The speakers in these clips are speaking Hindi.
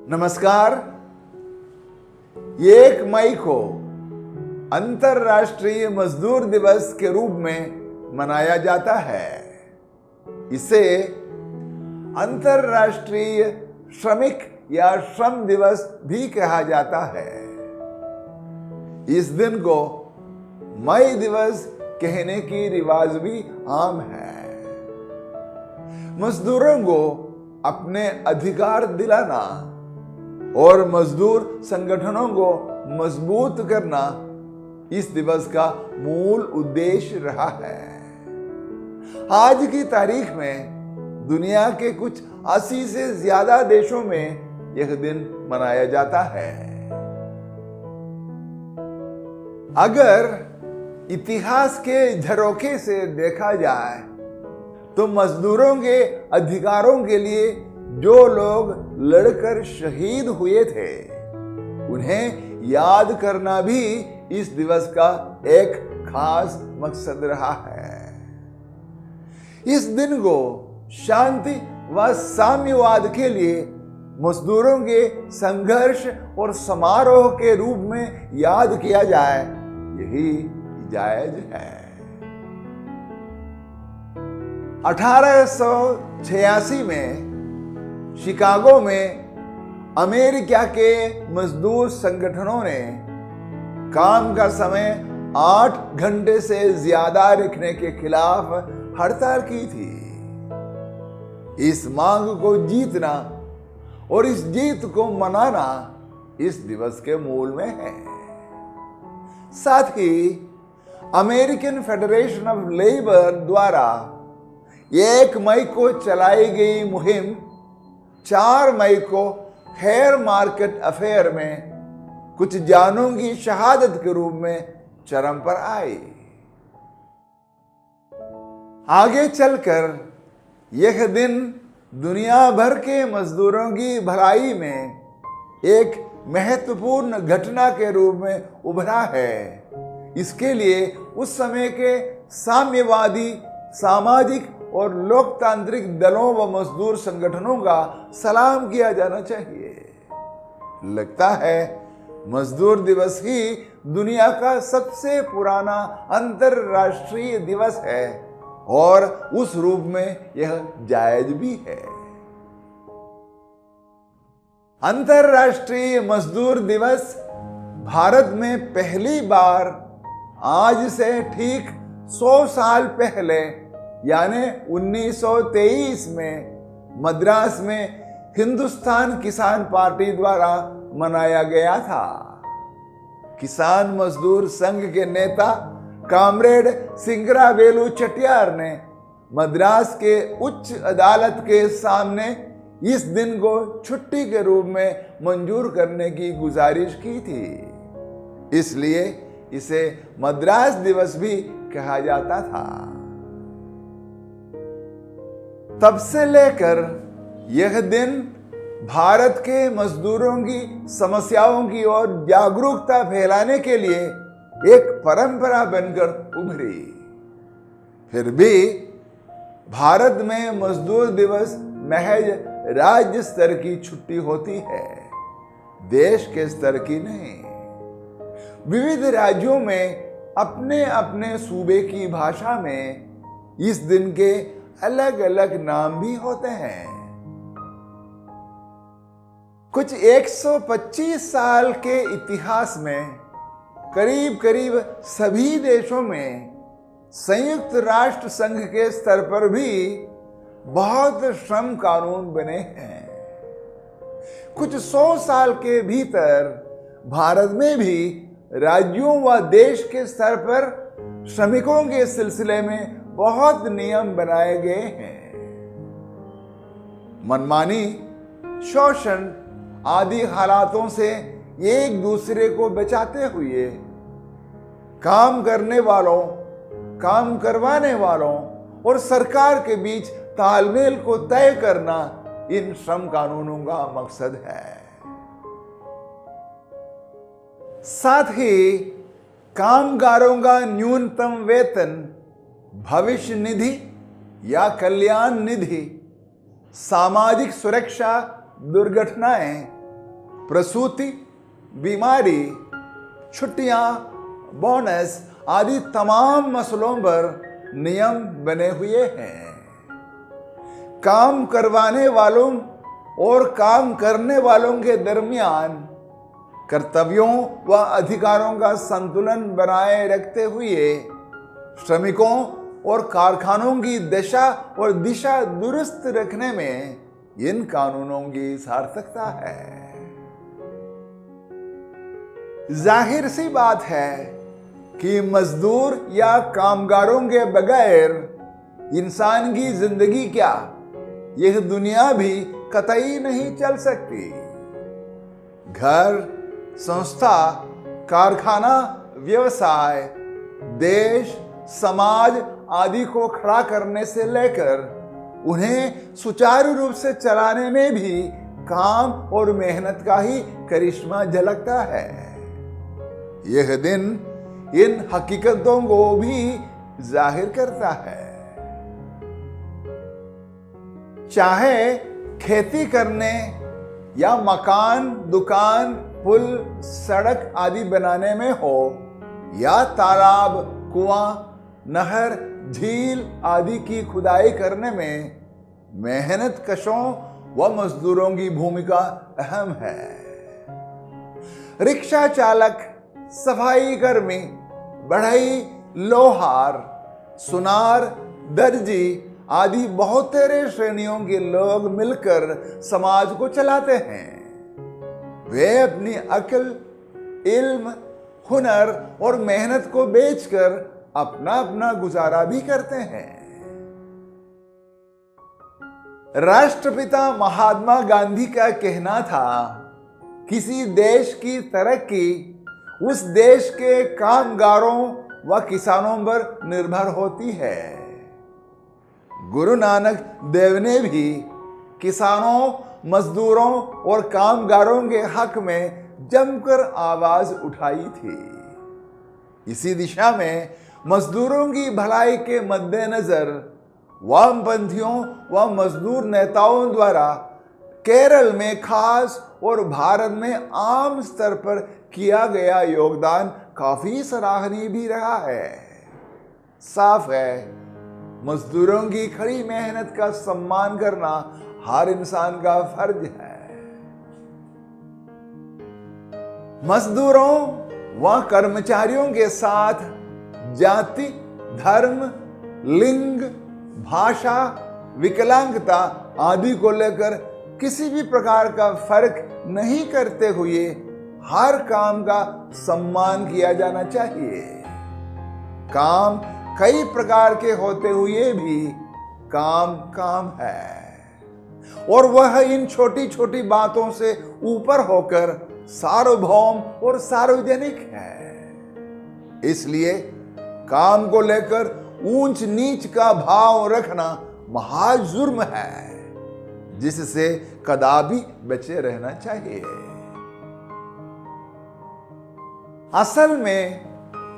नमस्कार। 1 मई को अंतर्राष्ट्रीय मजदूर दिवस के रूप में मनाया जाता है। इसे अंतर्राष्ट्रीय श्रमिक या श्रम दिवस भी कहा जाता है। इस दिन को मई दिवस कहने की रिवाज भी आम है। मजदूरों को अपने अधिकार दिलाना और मजदूर संगठनों को मजबूत करना इस दिवस का मूल उद्देश्य रहा है। आज की तारीख में दुनिया के कुछ 80 से ज्यादा देशों में यह दिन मनाया जाता है। अगर इतिहास के झरोखे से देखा जाए तो मजदूरों के अधिकारों के लिए जो लोग लड़कर शहीद हुए थे उन्हें याद करना भी इस दिवस का एक खास मकसद रहा है। इस दिन को शांति व साम्यवाद के लिए मजदूरों के संघर्ष और समारोह के रूप में याद किया जाए, यही जायज है। 1886 में शिकागो में अमेरिका के मजदूर संगठनों ने काम का समय 8 घंटे से ज्यादा रखने के खिलाफ हड़ताल की थी। इस मांग को जीतना और इस जीत को मनाना इस दिवस के मूल में है। साथ ही अमेरिकन फेडरेशन ऑफ लेबर द्वारा 1 मई को चलाई गई मुहिम 4 मई को हेयर मार्केट अफेयर में कुछ जानों की शहादत के रूप में चरम पर आई। आगे चलकर यह दिन दुनिया भर के मजदूरों की भलाई में एक महत्वपूर्ण घटना के रूप में उभरा है। इसके लिए उस समय के साम्यवादी, सामाजिक और लोकतांत्रिक दलों व मजदूर संगठनों का सलाम किया जाना चाहिए। लगता है मजदूर दिवस ही दुनिया का सबसे पुराना अंतर्राष्ट्रीय दिवस है और उस रूप में यह जायज भी है। अंतर्राष्ट्रीय मजदूर दिवस भारत में पहली बार आज से ठीक 100 साल पहले यानी 1923 में मद्रास में हिंदुस्तान किसान पार्टी द्वारा मनाया गया था। किसान मजदूर संघ के नेता कामरेड सिंगरावेलु चेट्टियार ने मद्रास के उच्च अदालत के सामने इस दिन को छुट्टी के रूप में मंजूर करने की गुजारिश की थी। इसलिए इसे मद्रास दिवस भी कहा जाता था। तब से लेकर यह दिन भारत के मजदूरों की समस्याओं की ओर जागरूकता फैलाने के लिए एक परंपरा बनकर उभरी। फिर भी भारत में मजदूर दिवस महज राज्य स्तर की छुट्टी होती है, देश के स्तर की नहीं। विविध राज्यों में अपने अपने सूबे की भाषा में इस दिन के अलग अलग नाम भी होते हैं। कुछ 125 साल के इतिहास में करीब करीब सभी देशों में संयुक्त राष्ट्र संघ के स्तर पर भी बहुत श्रम कानून बने हैं। कुछ 100 साल के भीतर भारत में भी राज्यों व देश के स्तर पर श्रमिकों के सिलसिले में बहुत नियम बनाए गए हैं। मनमानी, शोषण आदि हालातों से एक दूसरे को बचाते हुए काम करने वालों, काम करवाने वालों और सरकार के बीच तालमेल को तय करना इन श्रम कानूनों का मकसद है। साथ ही कामगारों का न्यूनतम वेतन, भविष्य निधि या कल्याण निधि, सामाजिक सुरक्षा, दुर्घटनाएं प्रसूति, बीमारी, छुट्टियां, बोनस आदि तमाम मसलों पर नियम बने हुए हैं। काम करवाने वालों और काम करने वालों के दरमियान कर्तव्यों व अधिकारों का संतुलन बनाए रखते हुए श्रमिकों और कारखानों की दशा और दिशा दुरुस्त रखने में इन कानूनों की सार्थकता है। जाहिर सी बात है कि मजदूर या कामगारों के बगैर इंसान की जिंदगी क्या, यह दुनिया भी कतई नहीं चल सकती। घर, संस्था, कारखाना, व्यवसाय, देश, समाज आदि को खड़ा करने से लेकर उन्हें सुचारू रूप से चलाने में भी काम और मेहनत का ही करिश्मा झलकता है। यह दिन इन हकीकतों को भी जाहिर करता है। चाहे खेती करने या मकान, दुकान, पुल, सड़क आदि बनाने में हो, या तालाब, कुआं, नहर, झील आदि की खुदाई करने में मेहनत कशों व मजदूरों की भूमिका अहम है। रिक्शा चालक, सफाई कर्मी, बढ़ई, लोहार, सुनार, दर्जी आदि बहुत सारे श्रेणियों के लोग मिलकर समाज को चलाते हैं। वे अपनी अक्ल, इल्म, हुनर और मेहनत को बेचकर अपना अपना गुजारा भी करते हैं। राष्ट्रपिता महात्मा गांधी का कहना था, किसी देश की तरक्की उस देश के कामगारों व किसानों पर निर्भर होती है। गुरु नानक देव ने भी किसानों, मजदूरों और कामगारों के हक में जमकर आवाज उठाई थी। इसी दिशा में मजदूरों की भलाई के मद्देनजर वामपंथियों व मजदूर नेताओं द्वारा केरल में खास और भारत में आम स्तर पर किया गया योगदान काफी सराहनीय भी रहा है। साफ है, मजदूरों की खड़ी मेहनत का सम्मान करना हर इंसान का फर्ज है। मजदूरों व कर्मचारियों के साथ जाति, धर्म, लिंग, भाषा, विकलांगता आदि को लेकर किसी भी प्रकार का फर्क नहीं करते हुए हर काम का सम्मान किया जाना चाहिए। काम कई प्रकार के होते हुए भी काम काम है, और वह इन छोटी छोटी बातों से ऊपर होकर सार्वभौम और सार्वजनिक है। इसलिए काम को लेकर ऊंच नीच का भाव रखना महाजुर्म है, जिससे कदापि बचे रहना चाहिए। असल में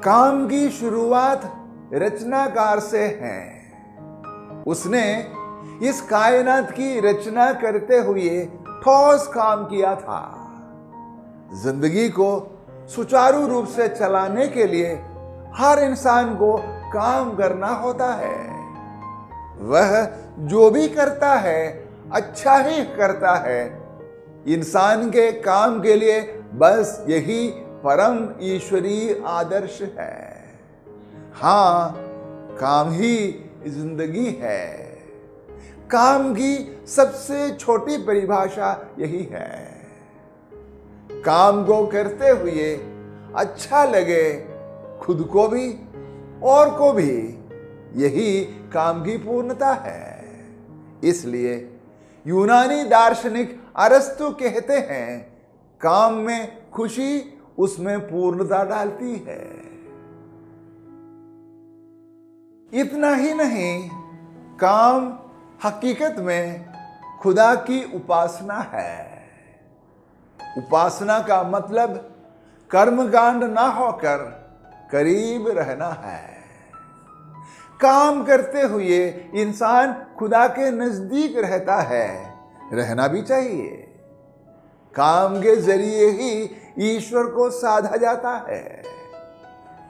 काम की शुरुआत रचनाकार से है। उसने इस कायनात की रचना करते हुए ठोस काम किया था। जिंदगी को सुचारू रूप से चलाने के लिए हर इंसान को काम करना होता है। वह जो भी करता है अच्छा ही करता है। इंसान के काम के लिए बस यही परम ईश्वरीय आदर्श है। हाँ, काम ही जिंदगी है। काम की सबसे छोटी परिभाषा यही है। काम को करते हुए अच्छा लगे खुद को भी और को भी, यही काम की पूर्णता है। इसलिए यूनानी दार्शनिक अरस्तु कहते हैं, काम में खुशी उसमें पूर्णता डालती है। इतना ही नहीं, काम हकीकत में खुदा की उपासना है। उपासना का मतलब कर्मकांड ना होकर करीब रहना है। काम करते हुए इंसान खुदा के नजदीक रहता है, रहना भी चाहिए। काम के जरिए ही ईश्वर को साधा जाता है।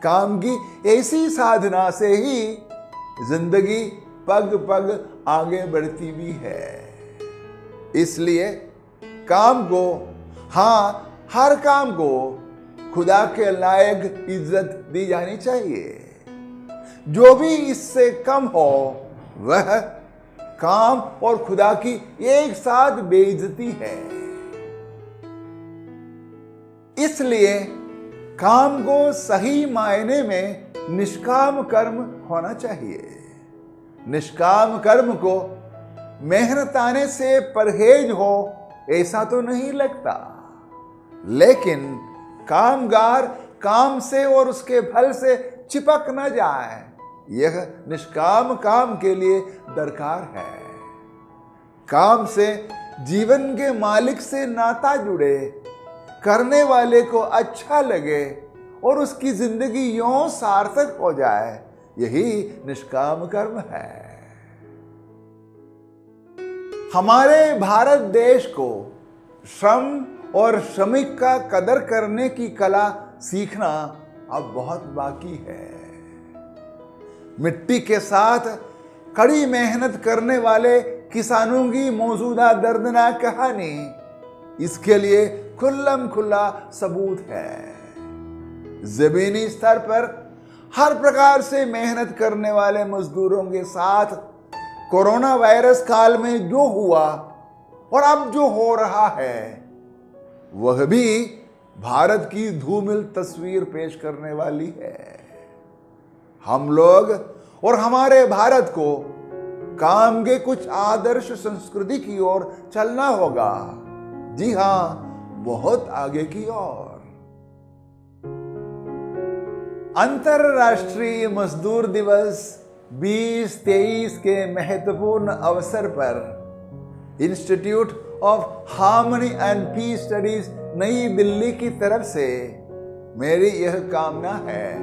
काम की ऐसी साधना से ही जिंदगी पग पग आगे बढ़ती भी है। इसलिए काम को, हाँ, हर काम को खुदा के लायक इज्जत दी जानी चाहिए। जो भी इससे कम हो वह काम और खुदा की एक साथ बेइज्जती है। इसलिए काम को सही मायने में निष्काम कर्म होना चाहिए। निष्काम कर्म को मेहनताने से परहेज हो ऐसा तो नहीं लगता, लेकिन कामगार काम से और उसके फल से चिपक न जाए, यह निष्काम काम के लिए दरकार है। काम से जीवन के मालिक से नाता जुड़े, करने वाले को अच्छा लगे और उसकी जिंदगी यूं सार्थक हो जाए, यही निष्काम कर्म है। हमारे भारत देश को श्रम और श्रमिक का कदर करने की कला सीखना अब बहुत बाकी है। मिट्टी के साथ कड़ी मेहनत करने वाले किसानों की मौजूदा दर्दनाक कहानी इसके लिए खुल्लम खुल्ला सबूत है। जमीनी स्तर पर हर प्रकार से मेहनत करने वाले मजदूरों के साथ कोरोना वायरस काल में जो हुआ और अब जो हो रहा है वह भी भारत की धूमिल तस्वीर पेश करने वाली है। हम लोग और हमारे भारत को काम के कुछ आदर्श संस्कृति की ओर चलना होगा। जी हां, बहुत आगे की ओर। अंतरराष्ट्रीय मजदूर दिवस 2023 के महत्वपूर्ण अवसर पर institute of harmony and peace studies नई दिल्ली की तरफ से मेरी यह कामना है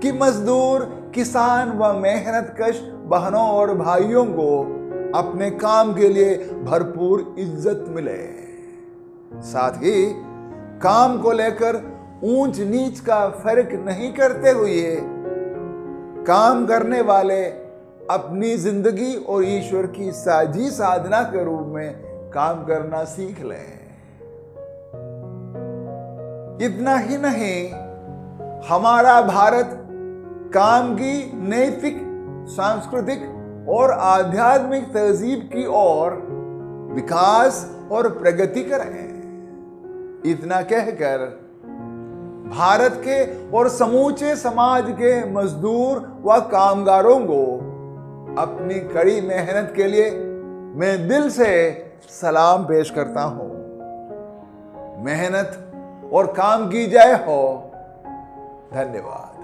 कि मजदूर, किसान व मेहनतकश बहनों और भाइयों को अपने काम के लिए भरपूर इज्जत मिले। साथ ही काम को लेकर ऊंच नीच का फर्क नहीं करते हुए काम करने वाले अपनी जिंदगी और ईश्वर की साझी साधना के रूप में काम करना सीख लें। इतना ही नहीं, हमारा भारत काम की नैतिक, सांस्कृतिक और आध्यात्मिक तहजीब की ओर विकास और प्रगति करें। इतना कहकर भारत के और समूचे समाज के मजदूर व कामगारों को अपनी कड़ी मेहनत के लिए मैं दिल से सलाम पेश करता हूं। मेहनत और काम की जय हो। धन्यवाद।